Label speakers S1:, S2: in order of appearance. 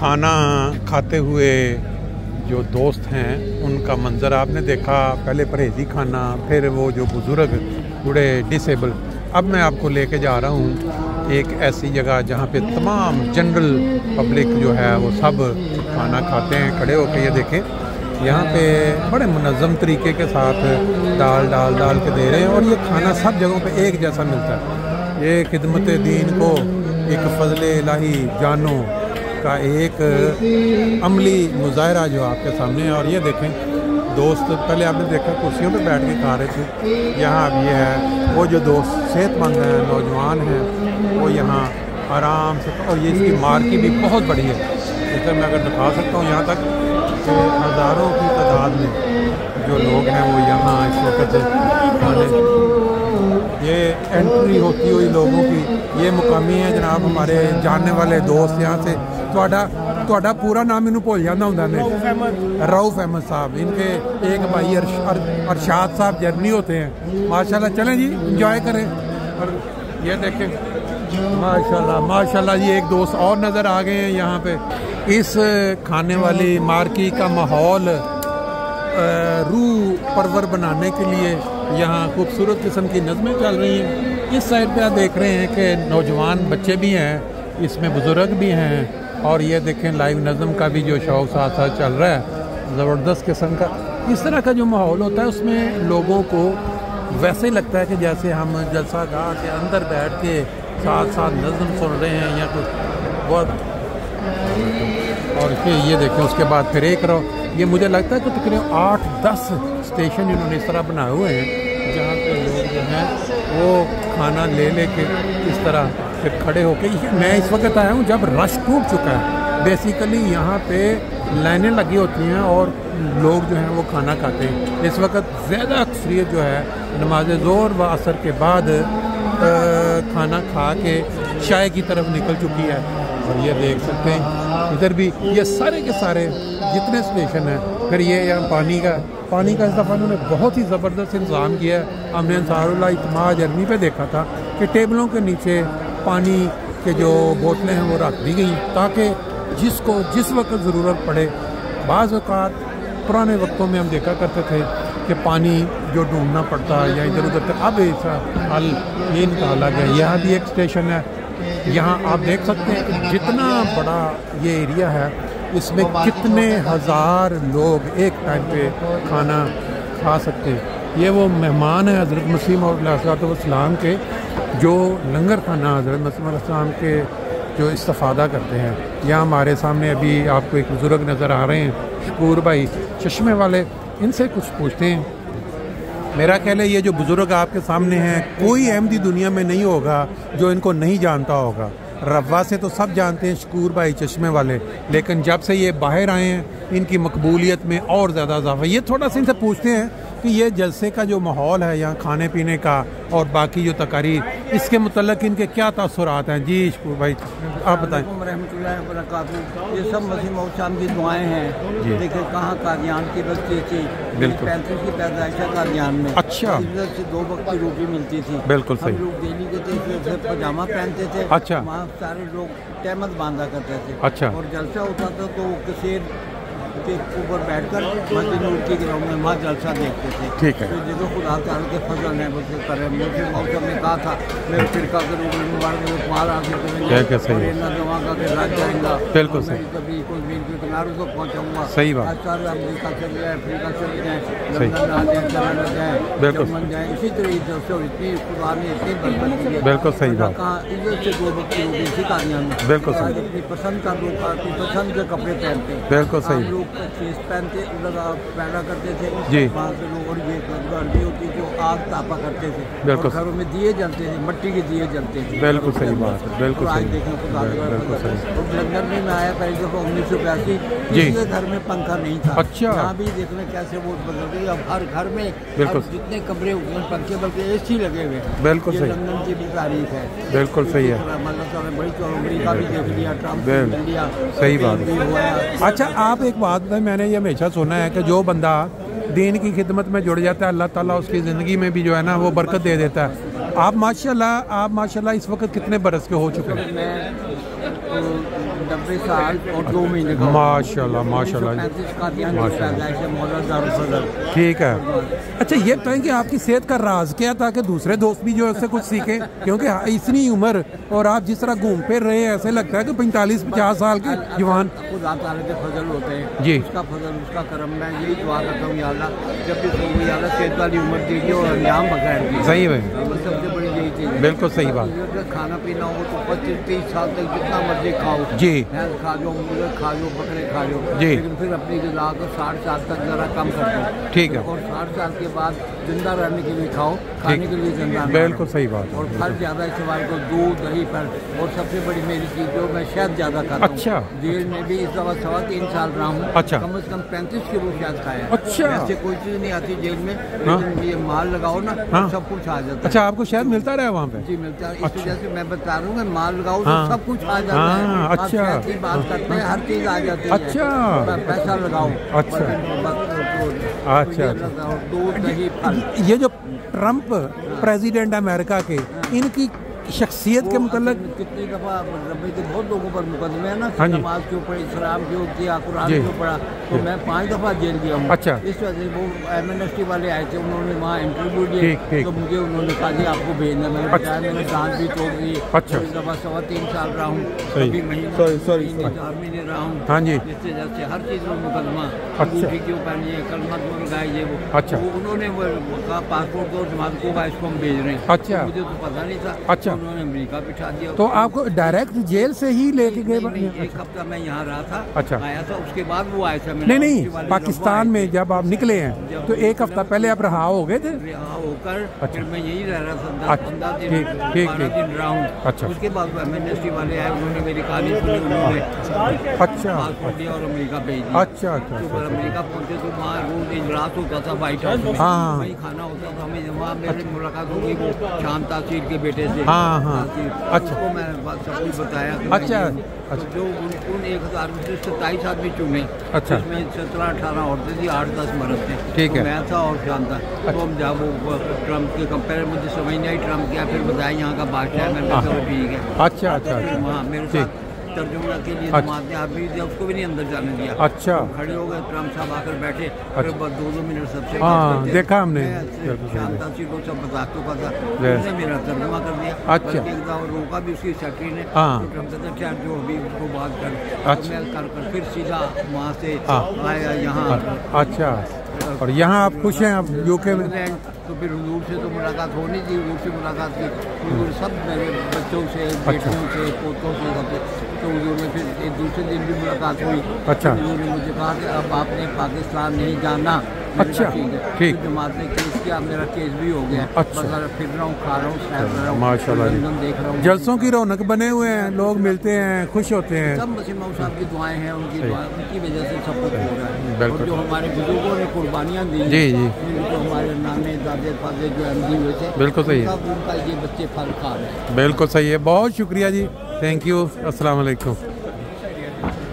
S1: खाना खाते हुए जो दोस्त हैं उनका मंज़र आपने देखा। पहले परहेज़ी खाना, फिर वो जो बुज़ुर्ग बूढ़े डिसेबल। अब मैं आपको लेके जा रहा हूँ एक ऐसी जगह जहाँ पे तमाम जनरल पब्लिक जो है वो सब खाना खाते हैं खड़े होकर। ये देखें यहाँ पे बड़े मुनज़्ज़म तरीके के साथ डाल के दे रहे हैं और ये खाना सब जगहों पे एक जैसा मिलता है। ये खिदमत दीन को एक फ़ज़ल इलाही जानो का एक अमली मुज़ाहरा जो आपके सामने है। और ये देखें दोस्त, पहले आपने देखा कुर्सियों पे बैठ के खा रहे थे, यहाँ अब ये है वो जो दोस्त सेहतमंद हैं, नौजवान हैं, वो यहाँ आराम से। और ये इसकी मार्की भी बहुत बड़ी है, इसे मैं अगर दिखा सकता हूँ यहाँ तक कि हज़ारों की तादाद में जो लोग हैं वो यहाँ इस वक्त खाने। ये एंट्री होती हुई लोगों की, ये मुकामी है जनाब हमारे जानने वाले दोस्त यहाँ से। ਤੁਹਾਡਾ पूरा नाम इन्हों भूल जाता होंगे ने, रऊफ अहमद साहब। इनके एक भाई अरशाद साहब जर्मनी होते हैं माशाल्लाह। चलें जी, इंजॉय करें। और ये देखें माशाल्लाह जी एक दोस्त और नज़र आ गए हैं यहाँ पे। इस खाने वाली मार्की का माहौल रूह परवर बनाने के लिए यहाँ खूबसूरत किस्म की नज़में चल रही हैं। इस साइड पे आप देख रहे हैं कि नौजवान बच्चे भी हैं, इसमें बुज़ुर्ग भी हैं। और ये देखें लाइव नज़म का भी जो शौक़ साथ साथ चल रहा है, ज़बरदस्त किस्म का। इस तरह का जो माहौल होता है उसमें लोगों को वैसे ही लगता है कि जैसे हम जलसा गाह के अंदर बैठ के साथ साथ नज़म सुन रहे हैं या कुछ बहुत। और फिर ये देखें उसके बाद फिर एक ये मुझे लगता है कि तकरीबन 8-10 स्टेशन इन्होंने इस तरह बनाए हुए हैं जहाँ पे लोग जो हैं वो खाना ले के इस तरह फिर खड़े होके। मैं इस वक्त आया हूँ जब रश टूट चुका है। बेसिकली यहाँ पे लाइनें लगी होती हैं और लोग जो हैं वो खाना खाते हैं। इस वक्त ज़्यादा अक्सरियत जो है नमाज ज़ोहर व असर के बाद खाना खा के चाय की तरफ निकल चुकी है। और ये देख सकते हैं इधर भी ये सारे के सारे जितने स्टेशन हैं। फिर ये यहाँ पानी का इस दफ़ा उन्होंने बहुत ही ज़बरदस्त इंतज़ाम किया है। हमने अंसारुल्लाह इत्तेमाद जर्मनी पे देखा था कि टेबलों के नीचे पानी के जो बोतलें हैं वो रख दी गई ताकि जिसको जिस वक्त ज़रूरत पड़े। बाज़ औक़ात पुराने वक्तों में हम देखा करते थे कि पानी जो ढूंढना पड़ता है या इधर उधर। अब ऐसा हल ये निकाला गया। यहाँ भी एक स्टेशन है, यहाँ आप देख सकते हैं कि जितना बड़ा ये एरिया है इसमें कितने हज़ार लोग एक टाइम पे खाना खा सकते हैं। ये वो मेहमान हैं हज़रत मसीह मौद के जो लंगर खाना हज़रत मसीह के जो इस्तिफ़ादा करते हैं। यहाँ हमारे सामने अभी आपको एक बुज़ुर्ग नज़र आ रहे हैं, शकूर भाई चश्मे वाले। इनसे कुछ पूछते हैं। मेरा ख्याल है ये जो बुज़ुर्ग आपके सामने हैं कोई अहमदी दुनिया में नहीं होगा जो इनको नहीं जानता होगा। रवा से तो सब जानते हैं शकूर भाई चश्मे वाले, लेकिन जब से ये बाहर आए हैं इनकी मकबूलियत में और ज़्यादा इजाफा। ये थोड़ा सा इनसे पूछते हैं कि ये जलसे का जो माहौल है यहाँ खाने पीने का और बाकी जो तकारीर, इसके मुतल्लिक़ इनके क्या तासुरात हैं। जी शकूर भाई आप बताएं।
S2: ये सब मसीह मौद शाम की दुआएं हैं। देखिए कहाँ कादियान की बस्ती थी, 35 की पैदाइश है कादियान में।
S1: अच्छा,
S2: इधर से 2 वक्त की रोटी मिलती थी।
S1: बिल्कुल सही।
S2: लोग डेली के थे पजामा पहनते थे।
S1: अच्छा,
S2: वहाँ सारे लोग तहमत बांधा करते थे।
S1: अच्छा,
S2: और जलसा होता था तो किसी के ऊपर बैठकर मस्जिद नूर की ग्राउंड में वहाँ जलसा देखते थे।
S1: ठीक है।
S2: तो जगह खुदा ताला के फजल है बस करे। मुझे मौसम ने कहा था मेरे फिरका के रूप में मार के मार आ
S1: क्या सही है।
S2: जमा का के राज जाएगा।
S1: बिल्कुल सही।
S2: कभी कोई मील के किनारे को पहुँचाऊंगा।
S1: सही बात।
S2: सारे अमेरिका चले जाए, अफ्रीका चले जाए, लंदन आ जाए, कनाडा जाए,
S1: बिल्कुल
S2: बन जाए। इसी तरह जलसे इतनी खुदा ने इतनी बरकत की है।
S1: बिल्कुल सही बात।
S2: कहाँ इधर से 2 वक्त की रोटी इसी कादियान में।
S1: बिल्कुल सही।
S2: अपनी पसंद का लोग अपनी पसंद के कपड़े पहनते।
S1: बिल्कुल सही।
S2: लोग चीज पहनते पैदा करते थे
S1: जी।
S2: वहाँ से लोग और ये गर्मी होती जो आग तापा करते थे।
S1: बिल्कुल।
S2: घरों में दिए जलते थे, मिट्टी के दिए जलते थे।
S1: बिल्कुल सही बात है। बिल्कुल सही।
S2: बिल्कुल सही। लंदन में मैं आया पहले दफ़ा 1982
S1: जी।
S2: किसी घर में पंखा नहीं था।
S1: अच्छा।
S2: यहाँ भी देख लें कैसे वो बदल गई। अब हर घर में जितने कमरे होते हैं पंखे बल्कि AC लगे हुए हैं।
S1: बिल्कुल सही।
S2: लंदन की भी तारीफ है।
S1: बिल्कुल सही है।
S2: बड़ी अमेरिका भी देख लिया, ट्रम्प देख लिया।
S1: सही बात। अच्छा आप एक बात बताएं, मैंने ये हमेशा सुना है कि जो बंदा दीन की खिदमत में जुड़ जाता है अल्लाह ताला उसकी ज़िंदगी में भी जो है ना वो बरकत दे देता है। आप माशाल्लाह इस वक्त कितने बरस के हो चुके हैं?
S2: मैं 90 साल और 2 महीने का।
S1: माशाल्लाह माशाल्लाह।
S2: 1935 कादियान की पैदाइश है, मौला दारुल फजल।
S1: ठीक है। अच्छा ये बताएं कि आपकी सेहत का राज क्या था कि दूसरे दोस्त भी जो है उससे कुछ सीखे, क्योंकि इतनी उम्र और आप जिस तरह घूम फिर रहे हैं ऐसे लगता है कि 45-50 साल के जवान।
S2: खुदा ताला के फजल होते हैं
S1: जी,
S2: उसका फजल उसका करम। मैं यही दुआ करता हूँ या अल्लाह जब भी सो गई अल्लाह सेहत वाली उम्र दीजिए और अंजाम बगैर दीजिए।
S1: सही है,
S2: सबसे बड़ी यही चीज़ है।
S1: बिल्कुल सही बात।
S2: खाना पीना हो तो 25-30 साल तक जितना मर्जी खाओ
S1: जी,
S2: भैंस खा लो, मुर्गे खा लो, बकरे खा लो
S1: जी,
S2: लेकिन फिर अपनी गिला को 60 साल तक जरा कम कर दो।
S1: ठीक है।
S2: और 60 साल के बाद जिंदा रहने के लिए खाओ, खाने के लिए जिंदा।
S1: बिल्कुल सही बात।
S2: और फल ज़्यादा इस्तेमाल को, दूध दही फल। और सबसे बड़ी मेरी चीज़ जो मैं शहद ज़्यादा खाता हूँ।
S1: अच्छा।
S2: जेल में भी इस दफ़ा 3.25 साल रहा हूँ।
S1: अच्छा।
S2: कम से कम 35 किलो शहद खाया।
S1: अच्छा।
S2: ऐसे कोई चीज़ नहीं आती जेल में, लेकिन ये माल लगाओ ना सब कुछ आ जाता है।
S1: अच्छा आपको शहद मिलता रहा वहाँ पे?
S2: जी मिलता है। इस वजह से मैं बता रहा हूँ माल लगाओ तो सब कुछ आ जाता है।
S1: अच्छा।
S2: की बात करते हैं, हर चीज़ आ जाती है।
S1: अच्छा।
S2: पैसा लगाओ।
S1: अच्छा अच्छा।
S2: दूध दही फल।
S1: ये जो ट्रम्प प्रेसिडेंट अमेरिका के, इनकी शख्सियत के मतलब
S2: कितनी दफ़ा रबी के बहुत लोगों पर मुकदमे है ना,
S1: हाँ जी,
S2: नमाज के ऊपर, इस्लाम के ऊपर, कुरान के ऊपर, तो मैं 5 दफ़ा जेल गया हूँ।
S1: अच्छा।
S2: इस वजह से वो एमनेस्टी वाले आए थे, उन्होंने वहाँ इंटरव्यू लिए तो मुझे उन्होंने कहा जी आपको भेजना। मैंने बताया मैंने दांत भी तोड़ दी।
S1: अच्छा।
S2: इस दफ़ा 3.25 साल रहा हूँ, अभी महीने 4 महीने रहा हूँ।
S1: हाँ जी,
S2: जिस वजह से हर चीज़ में मुकदमा।
S1: अच्छा।
S2: क्यों पहनिए कलमा तो लगाइए वो।
S1: अच्छा।
S2: उन्होंने कहा पासपोर्ट दो जमात को इसको हम भेज रहे हैं।
S1: अच्छा।
S2: मुझे तो पता नहीं था।
S1: अच्छा।
S2: उन्होंने अमेरिका बिठा दिया।
S1: तो आपको डायरेक्ट जेल से ही लेके गए?
S2: एक हफ्ता मैं यहाँ रहा था।
S1: अच्छा।
S2: आया था उसके बाद वो आया था।
S1: नहीं पाकिस्तान में जब आप निकले हैं तो एक हफ्ता पहले आप रहा हो गए थे?
S2: रहा होकर फिर मैं यही रह रहा था 10-15 दिन,
S1: ठीक
S2: 12 दिन रहा हूँ।
S1: अच्छा।
S2: उसके बाद एमनेस्टी वाले आए, उन्होंने मेरी कहानी सुनी, उन्होंने
S1: अच्छा
S2: पासपोर्ट दिया और अमेरिका भेज दिया।
S1: अच्छा अच्छा।
S2: तो अमेरिका पहुँचे तो वहाँ रोज इजलास होता था व्हाइट हाउस में, वहीं खाना होता था। हमें वहाँ मेरी मुलाकात हो गई वो शाम तासीर के बेटे से।
S1: हाँ हाँ। अच्छा।
S2: उसको मैं सब कुछ बताया।
S1: अच्छा।
S2: तो जो उन 1027 आदमी चुने,
S1: अच्छा।
S2: उसमें 17-18 औरतें थी, 8-10 मर्द थे।
S1: ठीक है।
S2: तो मैं था और शाम था। तो हम जब वो ट्रम्प के कंपेयर मुझे समझ नहीं आई, ट्रम्प क्या फिर बताया यहाँ का बादशाह है। मैंने कहा ठीक है।
S1: अच्छा अच्छा।
S2: वहाँ मेरे साथ तर्जुमा के लिए जमाते आदमी थे, उसको भी नहीं अंदर जाने दिया।
S1: अच्छा।
S2: खड़े हो गए, ट्रम्प साहब आकर बैठे, फिर 2-2 मिनट सबसे
S1: देखा हमने
S2: शांता सी को सब बताते का था, उसने मेरा तर्जुमा कर दिया।
S1: अच्छा।
S2: और रोका भी उसकी सेक्रेटरी ने। ट्रम्प कहता क्या जो अभी उसको बात कर।
S1: अच्छा।
S2: मैं कर फिर सीधा वहाँ से आया यहाँ।
S1: अच्छा। और यहाँ आप खुश हैं अब यूके में?
S2: तो फिर हुजूर से तो मुलाकात होनी थी, हुजूर से मुलाकात की। हुजूर सब मेरे बच्चों से, बेटियों से, पोतों से सबसे। तो हुजूर में फिर एक दूसरे दिन भी मुलाकात हुई।
S1: अच्छा।
S2: हुजूर ने मुझे कहा कि अब आपने पाकिस्तान नहीं जाना।
S1: अच्छा ठीक।
S2: जमात ने केस किया, मेरा केस भी हो गया।
S1: अच्छा।
S2: बस फिर रहा हूँ, खा रहा हूँ, सैर कर रहा हूँ,
S1: माशाल्लाह जी।
S2: देख रहा हूँ।
S1: जलसों की रौनक बने हुए हैं, लोग मिलते हैं, खुश होते हैं।
S2: सब मसीह मौद साहब की दुआएं हैं, उनकी दुआएं, उनकी वजह से सब कुछ हो रहा है।
S1: बिल्कुल।
S2: और जो हमारे बुजुर्गों ने कुर्बानियाँ दी,
S1: जी जी,
S2: जो हमारे नाने दादे फादे जो अहमदी हुए थे,
S1: बिल्कुल सही है।
S2: सब उनका ये बच्चे फल खा रहे हैं।
S1: बिल्कुल सही है। बहुत शुक्रिया जी, थैंक यू, अस्सलाम वालेकुम।